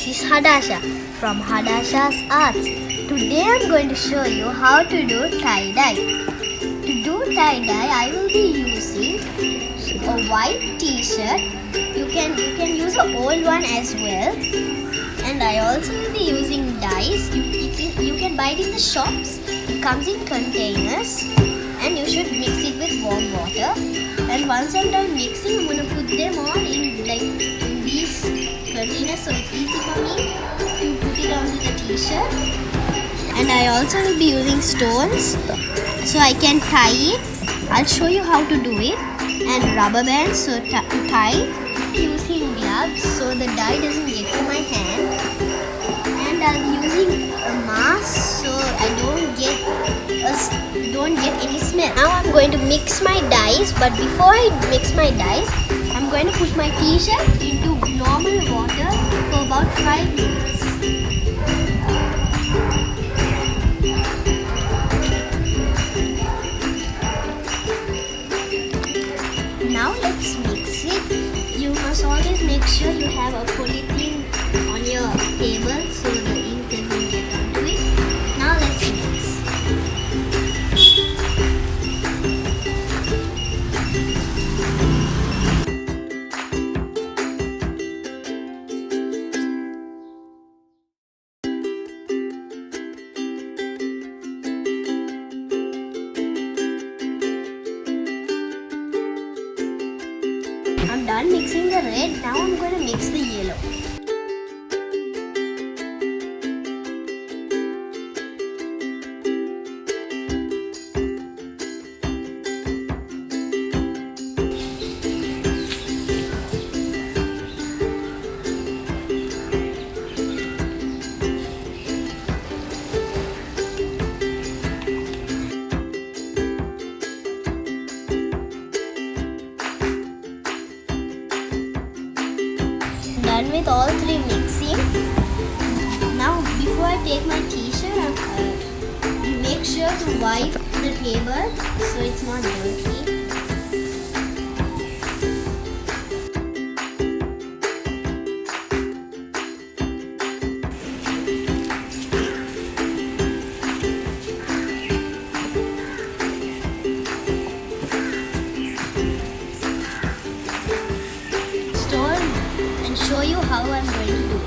This is Hadassah from Hadassah's Arts. Today I'm going to show you how to do tie-dye. To do tie-dye, I will be using a white t-shirt. You can use an old one as well. And I also will be using dyes. You can buy it in the shops. It comes in containers. And you should mix it with warm water. And once I'm done mixing, I'm going to put them all in these containers, so it's easy for me to put it onto the t-shirt. And I also will be using stones so I can tie it. I'll show you how to do it. And rubber bands so to tie. Using gloves so the dye doesn't get to my hand. And I'm using a mask so I don't get any smell. Now I'm going to mix my dyes, but before I mix my dyes, I'm going to put my t-shirt into normal water for about 5 minutes. Now let's mix it. You must always make sure you have a polythene on your table so the ink doesn't get onto it. Now let's mix. I'm done mixing the red. Now I'm going to mix the yellow. Done with all three mixing. Now before I take my t-shirt, you make sure to wipe the table so it's not dirty. Show you how I'm going to do it.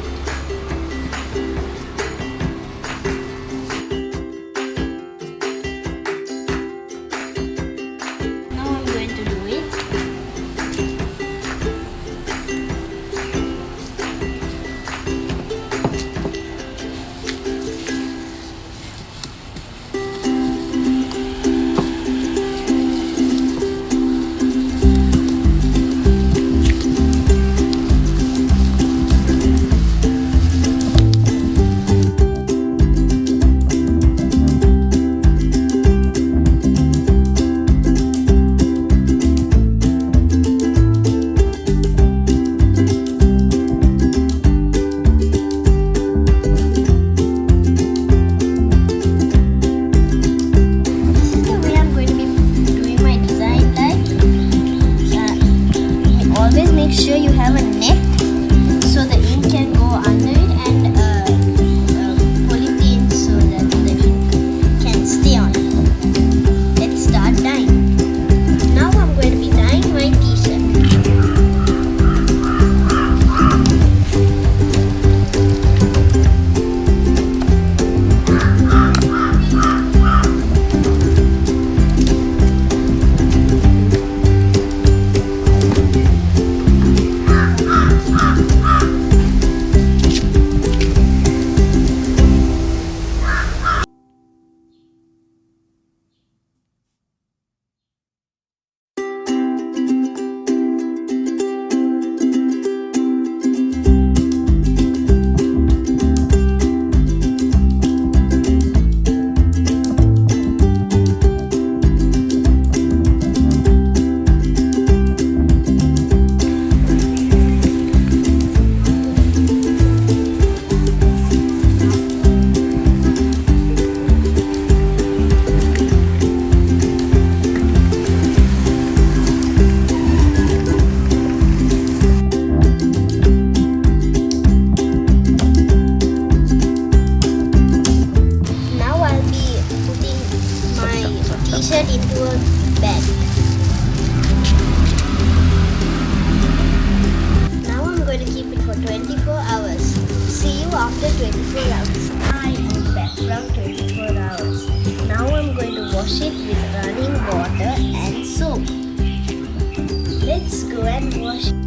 wash it with running water and soap. Let's go and wash it.